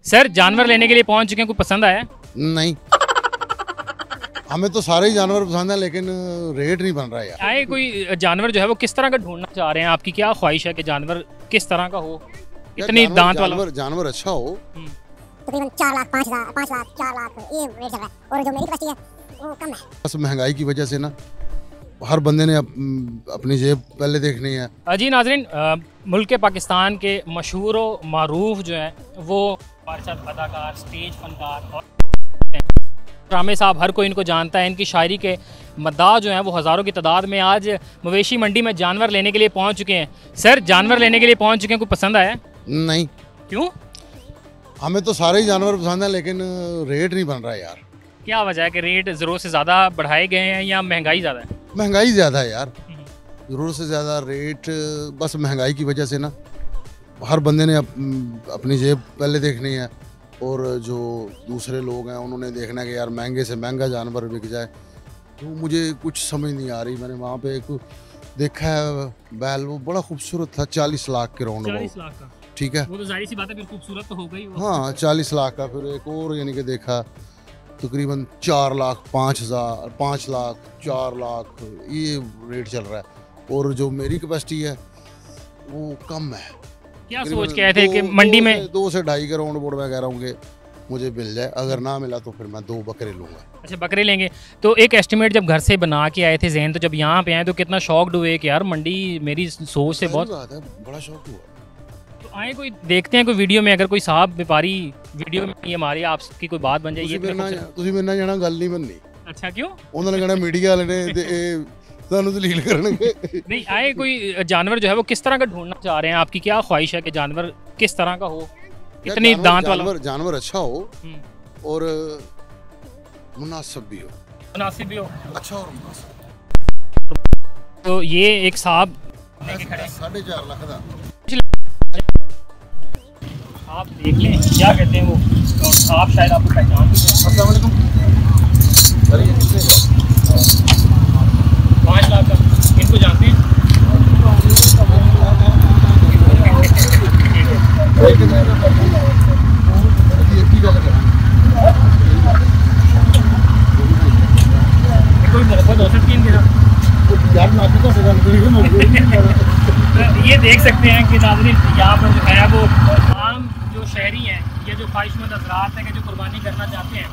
Sir जानवर लेने के लिए पहुंच चुके हैं, कुछ पसंद आया? नहीं, हमें तो सारे ही जानवर पसंद है लेकिन रेट नहीं बन रहा है यार। आए कोई जानवर जो है वो किस तरह का ढूंढना चाह रहे हैं? आपकी क्या ख्वाहिश है कि जानवर किस तरह का हो, इतनी दांत वाला? जानवर अच्छा हो। तकरीबन 4 लाख 5 लाख 4 लाख ये रेट चल रहा है, और जो मेरी कैपेसिटी है वो कम है। बस महंगाई की वजह से ना हर बंदे ने अपनी जेब पहले देखनी है। जी नाजरीन, मुल्क पाकिस्तान के मशहूर व मारूफ जो है वो पार्षद, अदाकार, स्टेज फनकार और रामे साहब, हर कोई इनको जानता है। इनकी शायरी के मद्दाह जो हैं वो हज़ारों की तादाद में आज मवेशी मंडी में जानवर लेने के लिए पहुंच चुके हैं। सर जानवर लेने के लिए पहुंच चुके हैं, कुछ पसंद आया? नहीं, क्यों? हमें तो सारे ही जानवर पसंद है लेकिन रेट नहीं बन रहा है यार। क्या वजह है कि रेट ज़रूरत से ज़्यादा बढ़ाए गए हैं या महंगाई ज़्यादा है? महंगाई ज़्यादा है यार, ज़रूरत से ज़्यादा रेट। बस महंगाई की वजह से ना हर बंदे ने अपनी जेब पहले देखनी है, और जो दूसरे लोग हैं उन्होंने देखना है कि यार महंगे से महंगा जानवर बिक जाए। तो मुझे कुछ समझ नहीं आ रही। मैंने वहाँ पे एक देखा है बैल, वो बड़ा खूबसूरत था, 40 लाख के राउंड। 40 लाख का? ठीक है, वो तो जाहिर सी बात है, फिर खूबसूरत तो हो गई वो। हाँ 40 लाख का। फिर एक और यानी कि देखा तकरीबन 4 लाख 5,000 5 लाख 4 लाख ये रेट चल रहा है। और जो मेरी कैपेसिटी है वो कम है। क्या सोच के आए थे कि मंडी में 2 से 2.5 के राउंड बोर्ड में कह रहा हूँ कि मुझे मिल जाए, अगर ना मिला तो फिर मैं 2 बकरे लूँगा। अच्छा, बकरे लेंगे। तो एक एस्टिमेट जब घर से बना के आए थे ज़हन, तो जब यहाँ पे आए तो कितना शॉक्ड हुए कि यार मंडी मेरी सोच से बहुत बात है, बड़ा शौक हुआ। तो आए कोई देखते हैं कोई वीडियो में, अगर कोई साहब व्यापारी वीडियो में ये हमारी आपकी कोई बात बन जाए। ये ਤੁਸੀਂ ਮੇਰੇ ਨਾਲ ਜਾਣਾ ਗੱਲ ਨਹੀਂ बननी। अच्छा, क्यों? ਉਹਨਾਂ ਨੇ ਕਹਿਣਾ मीडिया वाले ने ते ਤੁਹਾਨੂੰ दलील करनगे। नहीं, आए कोई जानवर जो है वो किस तरह का ढूंढना चाह रहे हैं? आपकी क्या ख्वाहिश है कि जानवर किस तरह का हो, इतनी दांत वाला? जानवर अच्छा हो और मुनासिब भी हो। मुनासिब भी हो, अच्छा और मुनासिब। तो ये एक साहब लेके खड़े 4.5 लाख का। आप देख लें क्या कहते हैं वो, तो आप शायद आपको पहचान भी हैं। अस्सलाम वालेकुम सर, ये कितने का? 5 लाख का। इनको जानते हैं? ये देख सकते हैं कि नाज़रीन यहाँ पर जो है वो आम जो शहरी हैं या जो ख्वाहिशमंद हज़रात हैं कि जो कुर्बानी करना चाहते हैं,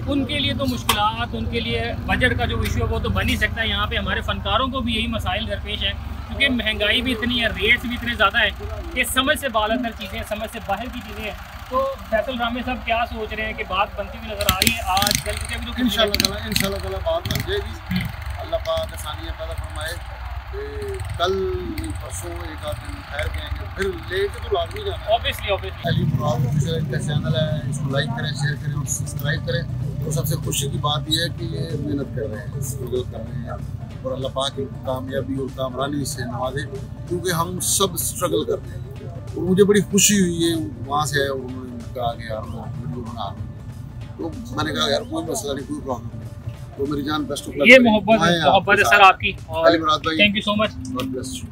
उनके लिए तो मुश्किलात, उनके लिए बजट का जो इशू है वो तो बन ही सकता है। यहाँ पे हमारे फ़नकारों को भी यही मसाइल दरपेश है, क्योंकि महंगाई भी इतनी है, रेट्स भी इतने ज़्यादा है कि समझ से बाहर चीज़ें, समझ से बाहर की चीज़ें हैं। तो फैसल रामे साहब क्या सोच रहे हैं कि बात बनती हुई नज़र आ रही है आज कल? क्योंकि इंशाल्लाह बात बन जाएगी। अल्लाह पाक आसानियाँ पैदा फरमाए। कल परसों एक आध दिन ठहर गए, फिर लेके तो लाजमी जाना। ऑब्वियसली अली मुराद ऑफिशियल चैनल है, इसको लाइक करें, शेयर करें और सब्सक्राइब करें। और सबसे खुशी की बात यह है कि ये मेहनत कर रहे हैं, स्ट्रगल कर रहे हैं, और अल्लाह पाक इनको कामयाबी और कामरानी से नवाजे, क्योंकि हम सब स्ट्रगल कर रहे हैं। और मुझे बड़ी खुशी हुई है वहाँ से है, उन्होंने कहा कि यार मैं वीडियो बना रहा हूँ, तो मैंने कहा यार कोई मसला नहीं, कोई प्रॉब्लम नहीं। तो मेरी जान बेस्ट ऑफ लक। ये मोहब्बत है सर आपकी। अली मुराद भाई, thank you so much. God bless you.